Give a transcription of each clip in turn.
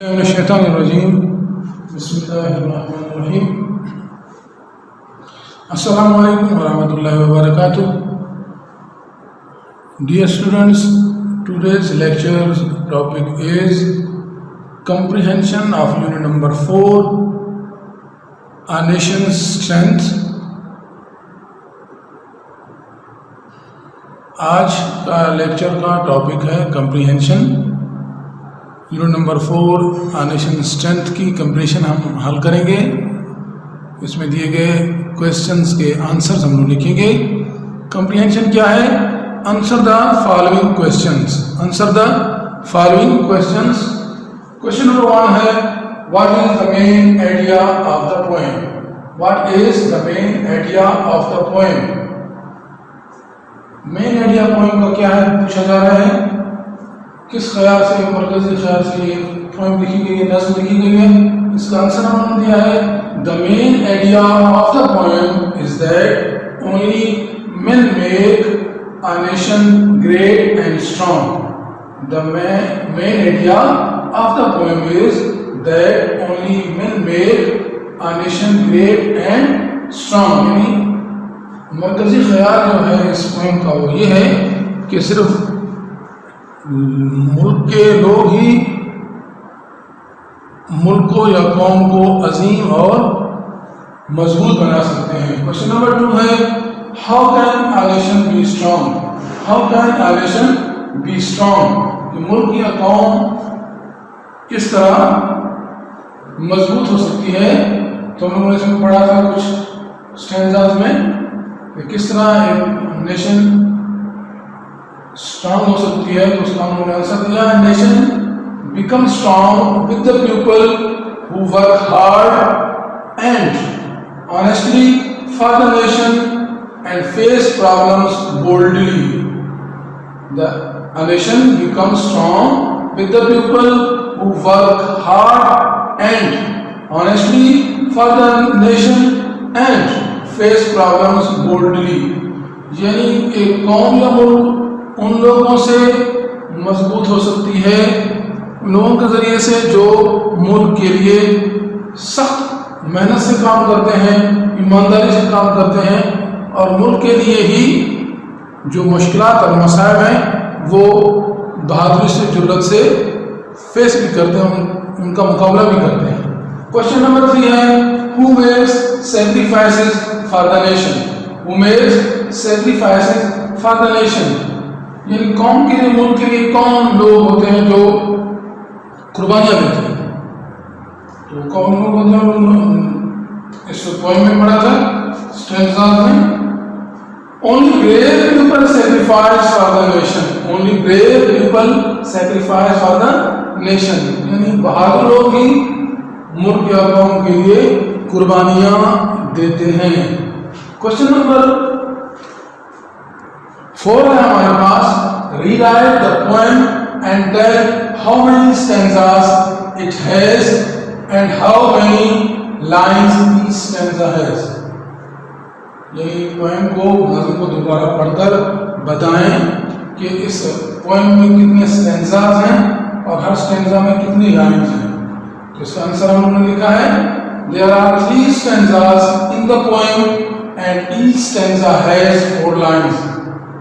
शैतानिर्रजीम बिस्मिल्लाहिर्रहमानिर्रहीम। अस्सलामु अलैकुम वरहमतुल्लाहि वबरकातुह। Dear students, today's lecture topic is comprehension of unit number 4, A Nation's Strength। आज का लेक्चर का टॉपिक है comprehension. Unit number 4 a nation strength की कंप्रीहेंशन हम हल करेंगे। इसमें दिए गए क्वेश्चंस के आंसर्स हम लोग लिखेंगे। कंप्रीहेंशन क्या है? Answer the following questions. Answer the following questions. Question number 1 है, what is the main idea of the poem? What is the main idea of the poem? Main idea poem का क्या है पूछा जा रहा है। किस ख्याल से, मरकजी ख्याल से ये पोएम लिखी गई है, नज़्म लिखी गई है? इसका आंसर हमने दिया है, the main idea of the poem is that only men make a nation great and strong. The main idea of the poem is that only men make a nation great and strong. यानी मरकजी ख्याल जो है इस poem का वो ये है कि सिर्फ मुल्क के लोग ही मुल्क को या कौम को अजीम और मजबूत बना सकते हैं। क्वेश्चन नंबर 2 है, how can a nation be strong? How can a nation be strong? मुल्क या कौम किस तरह मजबूत हो सकती है? तो हम लोगों ने इसमें पढ़ा था कुछ स्टैंजाज में कि किस तरह एक नेशन स्ट्रांग हो सकती है। तो उसका हमने आंसर दिया है, nation become strong with the people who work hard and honestly for the nation and face problems boldly. A nation becomes strong with the people who work hard and honestly for the nation and face problems boldly। यानी एक कौम या मुल्क उन लोगों से मजबूत हो सकती है, उन लोगों के जरिए से जो मुल्क के लिए सख्त मेहनत से काम करते हैं, ईमानदारी से काम करते हैं और मुल्क के लिए ही जो मुश्किलात और मसाइब हैं वो बहादुरी से, जुर्रत से फेस भी करते हैं, उनका मुकाबला भी करते हैं। क्वेश्चन नंबर 3 है, who makes sacrifices for the nation? Who makes sacrifices for the nation? यानी कौम के लिए, मुल्क के लिए कौन लोग होते हैं जो कुर्बानियां देते हैं? तो कौन लोग होते हैं? इस पोएम में पढ़ा था स्टैंजा में, only brave people sacrifice for the nation. Only brave people sacrifice for the nation. यानी बहादुर लोग ही मुल्क या कौम के लिए कुर्बानियां देते हैं। क्वेश्चन नंबर 4 है हमारे पास, rewrite the poem and tell how many stanzas it has and how many lines each stanza has. यानी पोएम को, नज़्म को दोबारा पढ़कर बताएं कि इस पोएम में कितने स्टैंजास हैं और हर स्टैंजा में कितनी लाइन्स हैं। तो इसका आंसर हमने लिखा है, there are 3 stanzas in the poem and each stanza has 4 lines.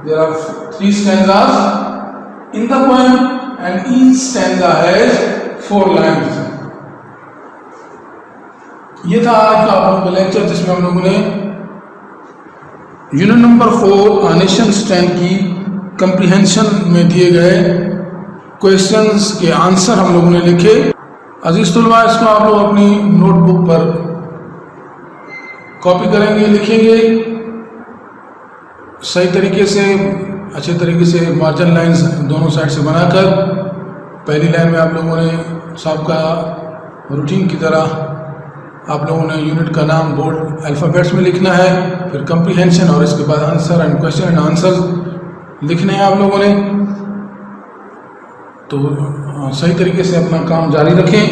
There are 3 stanzas in the poem and each stanza has 4 lines। ये था आज का आपका लेक्चर जिसमें हम लोगों ने unit number 4 a nation strength की कंप्रीहेंशन में दिए गए क्वेश्चंस के आंसर हम लोगों ने लिखे। अजीज तुलबा, इसको आप लोग अपनी नोटबुक पर कॉपी करेंगे, लिखेंगे सही तरीके से, अच्छे तरीके से मार्जिन लाइंस दोनों साइड से बनाकर। पहली लाइन में आप लोगों ने सबका रूटीन की तरह आप लोगों ने यूनिट का नाम बोल्ड अल्फ़ाबेट्स में लिखना है, फिर कंप्रीहेंशन और इसके बाद answer and question and answer लिखने हैं आप लोगों ने। तो सही तरीके से अपना काम जारी रखें।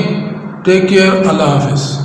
टेक केयर, अल्लाह हाफिज़।